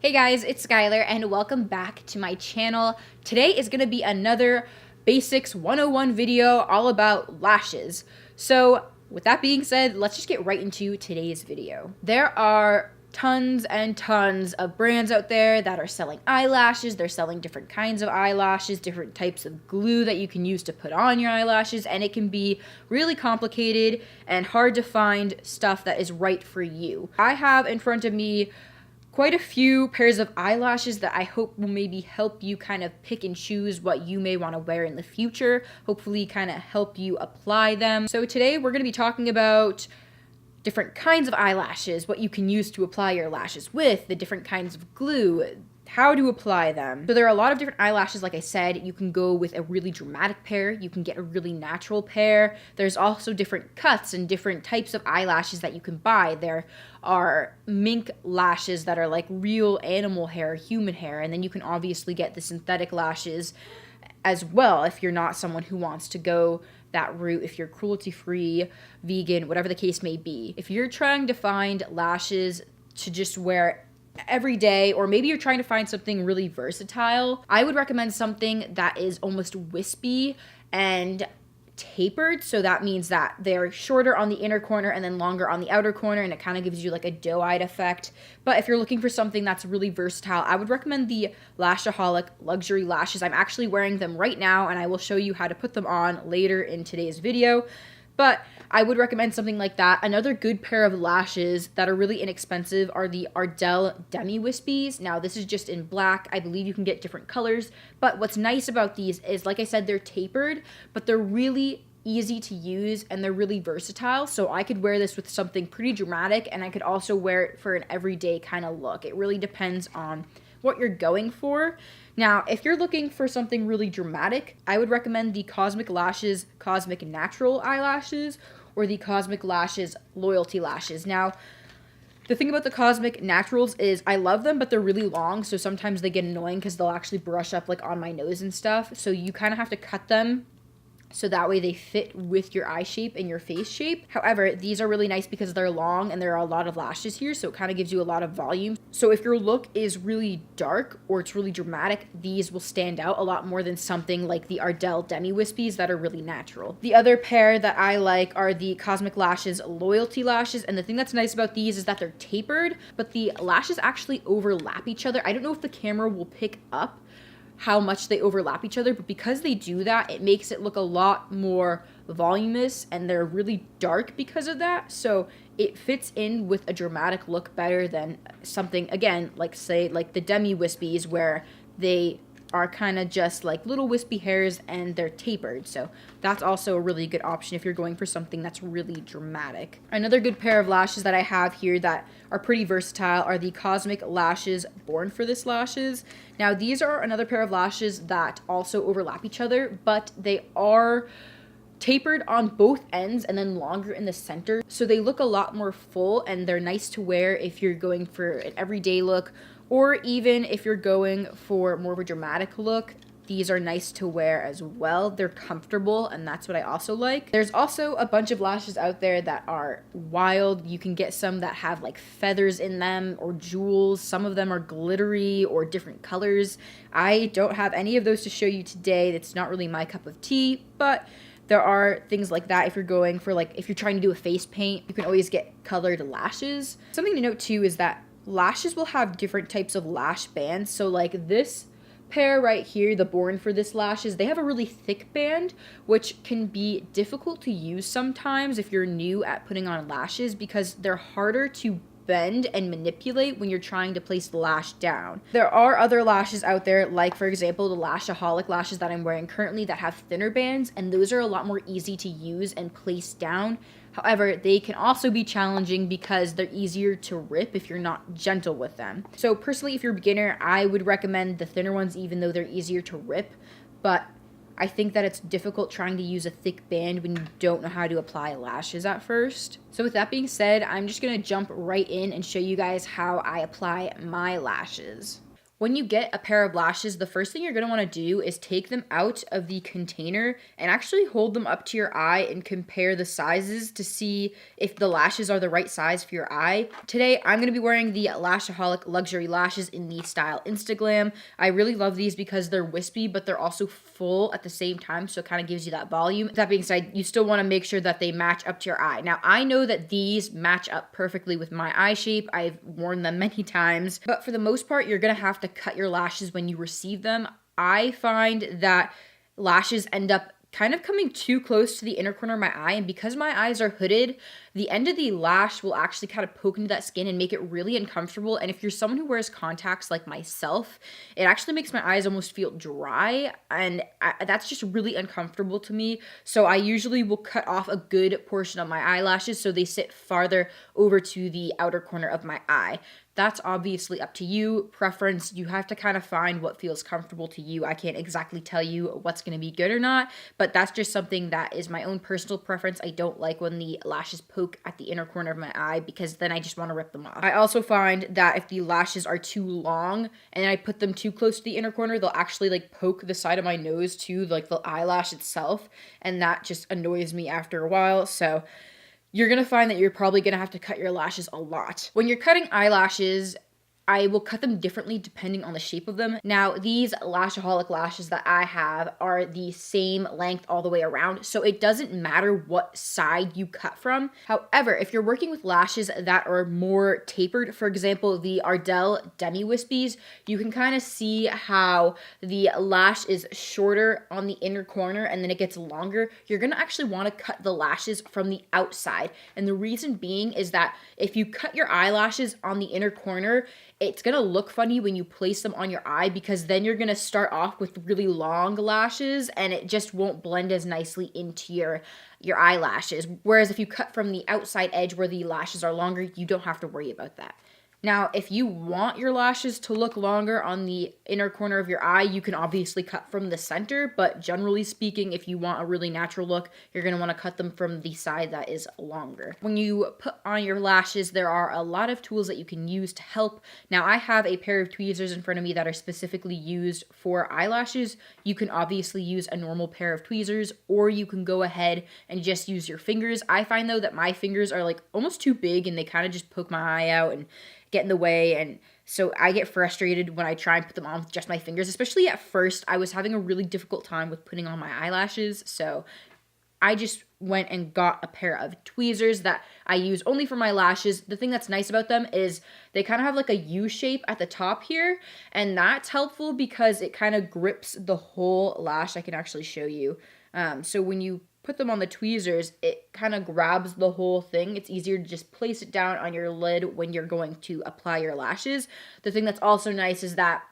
Hey guys, it's Skylar and welcome back to my channel. Today is going to be another Basics 101 video all about lashes. So with that being said, let's just get right into today's video. There are tons and tons of brands out there that are selling eyelashes. They're selling different kinds of eyelashes, different types of glue that you can use to put on your eyelashes, and it can be really complicated and hard to find stuff that is right for you. I have in front of me quite a few pairs of eyelashes that I hope will maybe help you kind of pick and choose what you may want to wear in the future, hopefully kind of help you apply them. So today we're going to be talking about different kinds of eyelashes, what you can use to apply your lashes with, the different kinds of glue, how to apply them. So there are a lot of different eyelashes. Like I said, you can go with a really dramatic pair, you can get a really natural pair. There's also different cuts and different types of eyelashes that you can buy. There are mink lashes that are like real animal hair, human hair, and then you can obviously get the synthetic lashes as well if you're not someone who wants to go that route, if you're cruelty-free, vegan, whatever the case may be. If you're trying to find lashes to just wear every day, or maybe you're trying to find something really versatile, I would recommend something that is almost wispy and tapered. So that means that they're shorter on the inner corner and then longer on the outer corner, and it kind of gives you like a doe-eyed effect. But if you're looking for something that's really versatile, I would recommend the Lashaholic luxury lashes. I'm actually wearing them right now, and I will show you how to put them on later in today's video. But I would recommend something like that. Another good pair of lashes that are really inexpensive are the Ardell Demi Wispies. Now, this is just in black. I believe you can get different colors. But what's nice about these is, like I said, they're tapered, but they're really easy to use and they're really versatile. So I could wear this with something pretty dramatic, and I could also wear it for an everyday kind of look. It really depends on what you're going for. Now, if you're looking for something really dramatic, I would recommend the Cosmic Lashes Cosmic Natural Eyelashes or the Cosmic Lashes Loyalty Lashes. Now, the thing about the Cosmic Naturals is I love them, but they're really long, so sometimes they get annoying because they'll actually brush up like on my nose and stuff. So you kind of have to cut them so that way they fit with your eye shape and your face shape. However, these are really nice because they're long and there are a lot of lashes here, so it kind of gives you a lot of volume. So if your look is really dark or it's really dramatic, these will stand out a lot more than something like the Ardell Demi Wispies that are really natural. The other pair that I like are the Cosmic Lashes Loyalty Lashes, and the thing that's nice about these is that they're tapered, but the lashes actually overlap each other. I don't know if the camera will pick up how much they overlap each other, but because they do that, it makes it look a lot more voluminous, and they're really dark because of that. So it fits in with a dramatic look better than something, again, like say like the Demi Wispies, where they are kind of just like little wispy hairs and they're tapered. So that's also a really good option if you're going for something that's really dramatic. Another good pair of lashes that I have here that are pretty versatile are the Cosmic Lashes Born for This lashes. Now, these are another pair of lashes that also overlap each other, but they are tapered on both ends and then longer in the center. So they look a lot more full, and they're nice to wear if you're going for an everyday look, or even if you're going for more of a dramatic look. These are nice to wear as well. They're comfortable, and that's what I also like. There's also a bunch of lashes out there that are wild. You can get some that have like feathers in them or jewels. Some of them are glittery or different colors. I don't have any of those to show you today. That's not really my cup of tea, but there are things like that if you're going for like, if you're trying to do a face paint, you can always get colored lashes. Something to note too is that lashes will have different types of lash bands. So like this pair right here, the Born for This lashes, they have a really thick band, which can be difficult to use sometimes if you're new at putting on lashes, because they're harder to bend and manipulate when you're trying to place the lash down. There are other lashes out there, like for example the Lashaholic lashes that I'm wearing currently, that have thinner bands, and those are a lot more easy to use and place down. However, they can also be challenging because they're easier to rip if you're not gentle with them. So personally, if you're a beginner, I would recommend the thinner ones, even though they're easier to rip. But I think that it's difficult trying to use a thick band when you don't know how to apply lashes at first. So with that being said, I'm just going to jump right in and show you guys how I apply my lashes. When you get a pair of lashes, the first thing you're going to want to do is take them out of the container and actually hold them up to your eye and compare the sizes to see if the lashes are the right size for your eye. Today, I'm going to be wearing the Lashaholic Luxury Lashes in the style Instaglam. I really love these because they're wispy, but they're also full at the same time, so it kind of gives you that volume. That being said, you still want to make sure that they match up to your eye. Now, I know that these match up perfectly with my eye shape. I've worn them many times, but for the most part, you're going to have to cut your lashes when you receive them. I find that lashes end up kind of coming too close to the inner corner of my eye, and because my eyes are hooded, the end of the lash will actually kind of poke into that skin and make it really uncomfortable. And if you're someone who wears contacts like myself, it actually makes my eyes almost feel dry, and that's just really uncomfortable to me. So I usually will cut off a good portion of my eyelashes so they sit farther over to the outer corner of my eye. That's obviously up to you, preference. You have to kind of find what feels comfortable to you. I can't exactly tell you what's going to be good or not, but that's just something that is my own personal preference. I don't like when the lashes poke at the inner corner of my eye because then I just want to rip them off. I also find that if the lashes are too long and I put them too close to the inner corner, they'll actually like poke the side of my nose too, like the eyelash itself, and that just annoys me after a while. So you're going to find that you're probably going to have to cut your lashes a lot. When you're cutting eyelashes, I will cut them differently depending on the shape of them. Now, these Lashaholic lashes that I have are the same length all the way around, so it doesn't matter what side you cut from. However, if you're working with lashes that are more tapered, for example, the Ardell Demi Wispies, you can kind of see how the lash is shorter on the inner corner and then it gets longer. You're gonna actually want to cut the lashes from the outside. And the reason being is that if you cut your eyelashes on the inner corner, it's going to look funny when you place them on your eye because then you're going to start off with really long lashes and it just won't blend as nicely into your eyelashes. Whereas if you cut from the outside edge where the lashes are longer, you don't have to worry about that. Now, if you want your lashes to look longer on the inner corner of your eye, you can obviously cut from the center, but generally speaking, if you want a really natural look, you're going to want to cut them from the side that is longer. When you put on your lashes, there are a lot of tools that you can use to help. Now, I have a pair of tweezers in front of me that are specifically used for eyelashes. You can obviously use a normal pair of tweezers, or you can go ahead and just use your fingers. I find, though, that my fingers are like almost too big and they kind of just poke my eye out and get in the way, and so I get frustrated when I try and put them on with just my fingers. Especially at first, I was having a really difficult time with putting on my eyelashes, so I just went and got a pair of tweezers that I use only for my lashes. The thing that's nice about them is they kind of have like a U shape at the top here, and that's helpful because it kind of grips the whole lash. I can actually show you. So when you put them on the tweezers, it kind of grabs the whole thing. It's easier to just place it down on your lid when you're going to apply your lashes. The thing that's also nice is that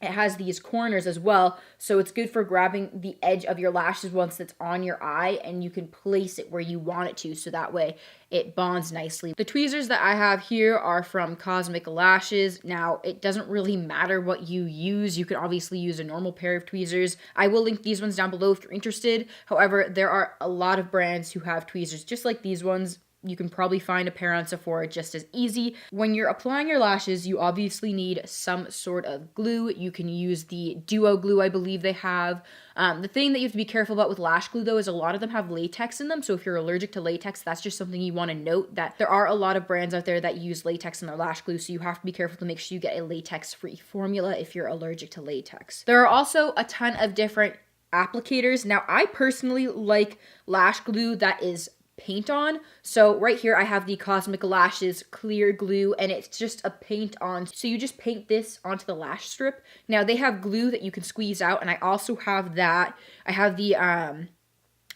it has these corners as well, so it's good for grabbing the edge of your lashes once it's on your eye, and you can place it where you want it to, so that way it bonds nicely. The tweezers that I have here are from Cosmic Lashes. Now, it doesn't really matter what you use. You can obviously use a normal pair of tweezers. I will link these ones down below if you're interested. However, there are a lot of brands who have tweezers just like these ones. You can probably find a pair on Sephora just as easy. When you're applying your lashes, you obviously need some sort of glue. You can use the Duo glue, I believe they have. The thing that you have to be careful about with lash glue, though, is a lot of them have latex in them. So if you're allergic to latex, that's just something you want to note, that there are a lot of brands out there that use latex in their lash glue. So you have to be careful to make sure you get a latex-free formula if you're allergic to latex. There are also a ton of different applicators. Now, I personally like lash glue that is paint on. So right here I have the Cosmic Lashes clear glue, and it's just a paint on. So you just paint this onto the lash strip. Now they have glue that you can squeeze out, and I also have that. I have the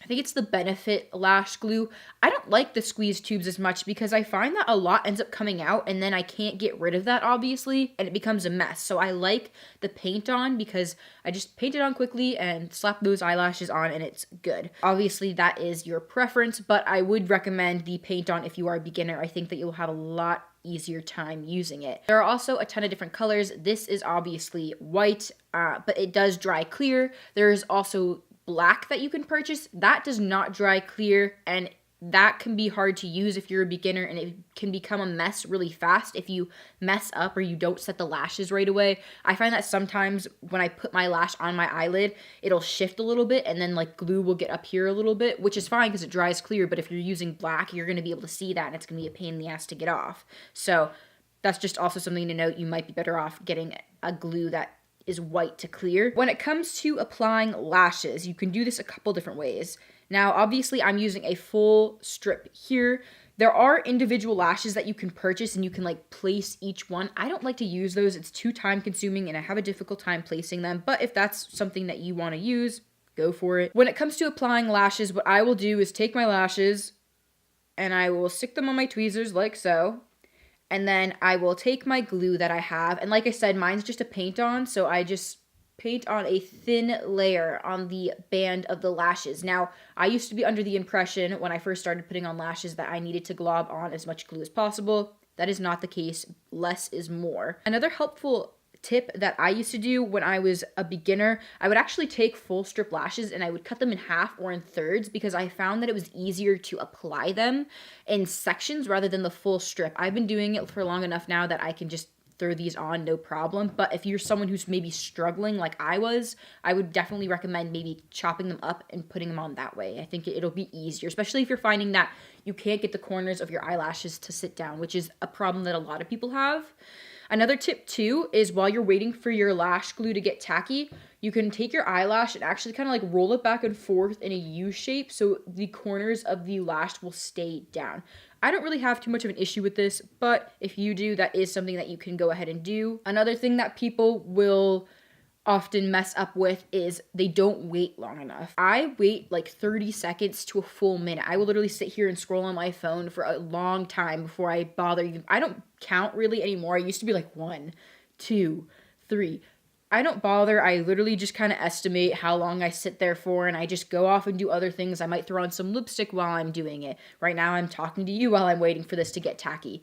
I think it's the Benefit lash glue. I don't like the squeeze tubes as much because I find that a lot ends up coming out and then I can't get rid of that, obviously, and it becomes a mess. So I like the paint on because I just paint it on quickly and slap those eyelashes on and it's good. Obviously, that is your preference, but I would recommend the paint on if you are a beginner. I think that you'll have a lot easier time using it. There are also a ton of different colors. This is obviously white, but it does dry clear. There's also black that you can purchase. That does not dry clear, and that can be hard to use if you're a beginner, and it can become a mess really fast if you mess up or you don't set the lashes right away. I find that sometimes when I put my lash on my eyelid, it'll shift a little bit, and then like glue will get up here a little bit, which is fine because it dries clear, but if you're using black, you're going to be able to see that, and it's going to be a pain in the ass to get off. So that's just also something to note. You might be better off getting a glue that is white to clear. When it comes to applying lashes, you can do this a couple different ways. Now, obviously, I'm using a full strip here. There are individual lashes that you can purchase and you can like place each one. I don't like to use those. It's too time consuming and I have a difficult time placing them. But if that's something that you want to use, go for it. When it comes to applying lashes, what I will do is take my lashes and I will stick them on my tweezers like so. And then I will take my glue that I have. And like I said, mine's just a paint on. So I just paint on a thin layer on the band of the lashes. Now, I used to be under the impression when I first started putting on lashes that I needed to glob on as much glue as possible. That is not the case. Less is more. Another helpful tip that I used to do when I was a beginner, I would actually take full strip lashes and I would cut them in half or in thirds because I found that it was easier to apply them in sections rather than the full strip. I've been doing it for long enough now that I can just throw these on no problem. But if you're someone who's maybe struggling like I was, I would definitely recommend maybe chopping them up and putting them on that way. I think it'll be easier, especially if you're finding that you can't get the corners of your eyelashes to sit down, which is a problem that a lot of people have. Another tip too is while you're waiting for your lash glue to get tacky, you can take your eyelash and actually kind of like roll it back and forth in a U shape so the corners of the lash will stay down. I don't really have too much of an issue with this, but if you do, that is something that you can go ahead and do. Another thing that people will often mess up with is they don't wait long enough. I wait like 30 seconds to a full minute. I will literally sit here and scroll on my phone for a long time before I bother even. I don't count really anymore. I used to be like 1, 2, 3. I don't bother. I literally just kind of estimate how long I sit there for, and I just go off and do other things. I might throw on some lipstick while I'm doing it. Right now I'm talking to you while I'm waiting for this to get tacky.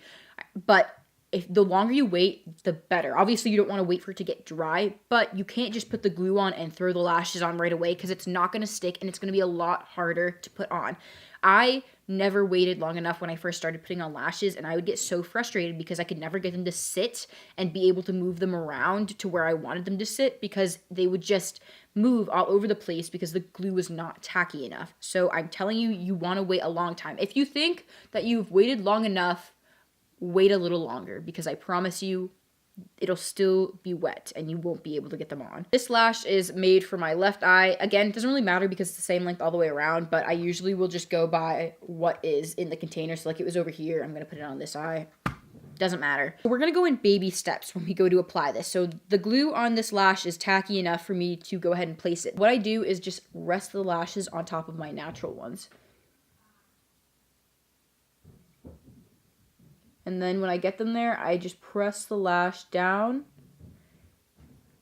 But if the longer you wait, the better. Obviously, you don't want to wait for it to get dry, but you can't just put the glue on and throw the lashes on right away because it's not going to stick and it's going to be a lot harder to put on. I never waited long enough when I first started putting on lashes, and I would get so frustrated because I could never get them to sit and be able to move them around to where I wanted them to sit because they would just move all over the place because the glue was not tacky enough. So I'm telling you, you want to wait a long time. If you think that you've waited long enough, wait a little longer because I promise you it'll still be wet and you won't be able to get them on. This lash is made for my left eye. Again, it doesn't really matter because it's the same length all the way around, but I usually will just go by what is in the container. So like it was over here, I'm going to put it on this eye. Doesn't matter. So we're going to go in baby steps when we go to apply this. So the glue on this lash is tacky enough for me to go ahead and place it. What I do is just rest the lashes on top of my natural ones. And then when I get them there, I just press the lash down.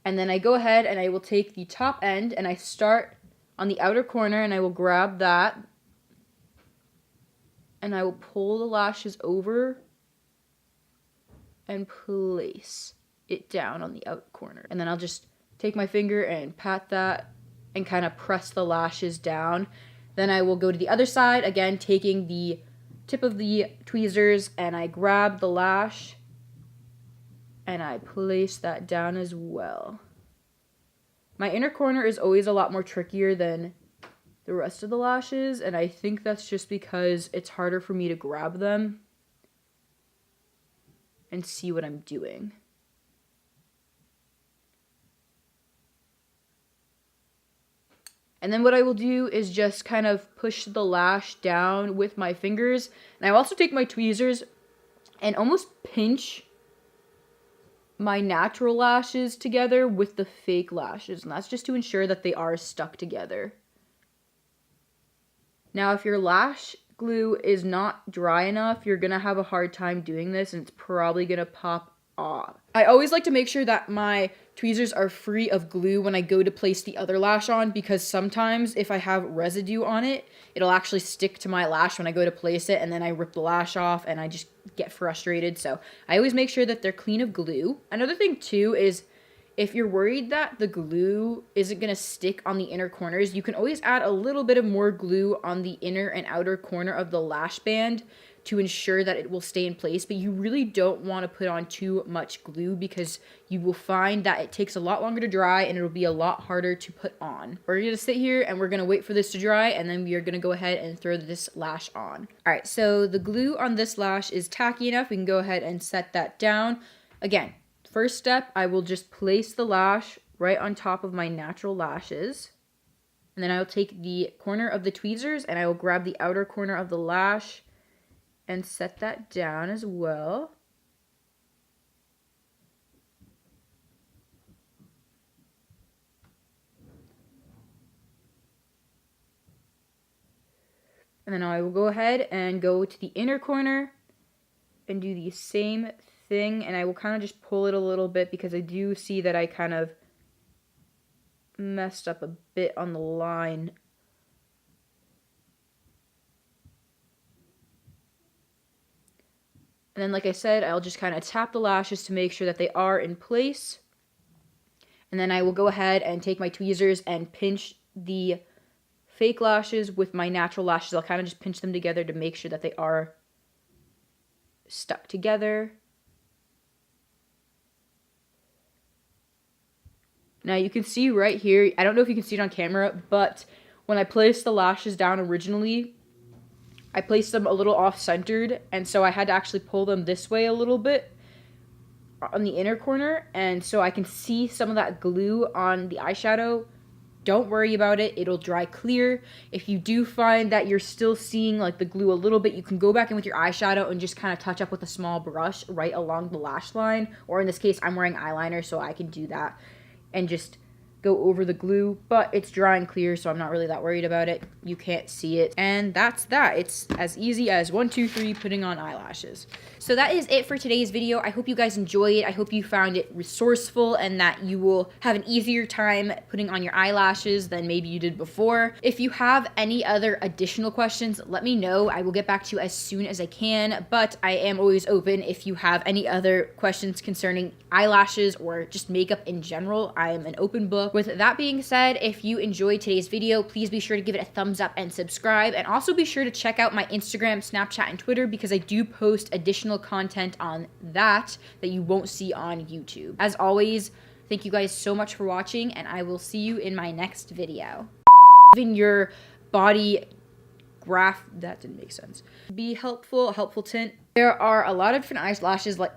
And then I go ahead and I will take the top end and I start on the outer corner and I will grab that. And I will pull the lashes over and place it down on the out corner. And then I'll just take my finger and pat that and kind of press the lashes down. Then I will go to the other side, again, taking the tip of the tweezers and I grab the lash and I place that down as well. My inner corner is always a lot more trickier than the rest of the lashes, and I think that's just because it's harder for me to grab them and see what I'm doing. And then what I will do is just kind of push the lash down with my fingers. And I also take my tweezers and almost pinch my natural lashes together with the fake lashes. And that's just to ensure that they are stuck together. Now, if your lash glue is not dry enough, you're going to have a hard time doing this and it's probably going to pop off. I always like to make sure that my tweezers are free of glue when I go to place the other lash on because sometimes if I have residue on it, it'll actually stick to my lash when I go to place it and then I rip the lash off and I just get frustrated. So I always make sure that they're clean of glue. Another thing too is If you're worried that the glue isn't going to stick on the inner corners, you can always add a little bit of more glue on the inner and outer corner of the lash band to ensure that it will stay in place. But you really don't want to put on too much glue because you will find that it takes a lot longer to dry and it'll be a lot harder to put on. We're going to sit here and we're going to wait for this to dry, and then we are going to go ahead and throw this lash on. All right, so the glue on this lash is tacky enough. We can go ahead and set that down. Again, first step, I will just place the lash right on top of my natural lashes. And then I will take the corner of the tweezers and I will grab the outer corner of the lash and set that down as well. And then I will go ahead and go to the inner corner and do the same thing. And I will kind of just pull it a little bit because I do see that I kind of messed up a bit on the line. And then, like I said, I'll just kind of tap the lashes to make sure that they are in place. And then I will go ahead and take my tweezers and pinch the fake lashes with my natural lashes. I'll kind of just pinch them together to make sure that they are stuck together. Now you can see right here, I don't know if you can see it on camera, but when I placed the lashes down originally, I placed them a little off-centered, and so I had to actually pull them this way a little bit on the inner corner, and so I can see some of that glue on the eyeshadow. Don't worry about it, it'll dry clear. If you do find that you're still seeing like the glue a little bit, you can go back in with your eyeshadow and just kind of touch up with a small brush right along the lash line, or in this case, I'm wearing eyeliner, so I can do that and just go over the glue, but it's dry and clear, so I'm not really that worried about it. You can't see it, and that's that. It's as easy as 1, 2, 3 putting on eyelashes. So that is it for today's video. I hope you guys enjoyed it. I hope you found it resourceful and that you will have an easier time putting on your eyelashes than maybe you did before. If you have any other additional questions, let me know. I will get back to you as soon as I can, but I am always open if you have any other questions concerning eyelashes or just makeup in general. I am an open book. With that being said, if you enjoyed today's video, please be sure to give it a thumbs up and subscribe, and also be sure to check out my Instagram, Snapchat, and Twitter because I do post additional content on that you won't see on YouTube. As always, thank you guys so much for watching, and I will see you in my next video. Giving your body graph, that didn't make sense. Be helpful, a helpful tint. There are a lot of different eyelashes like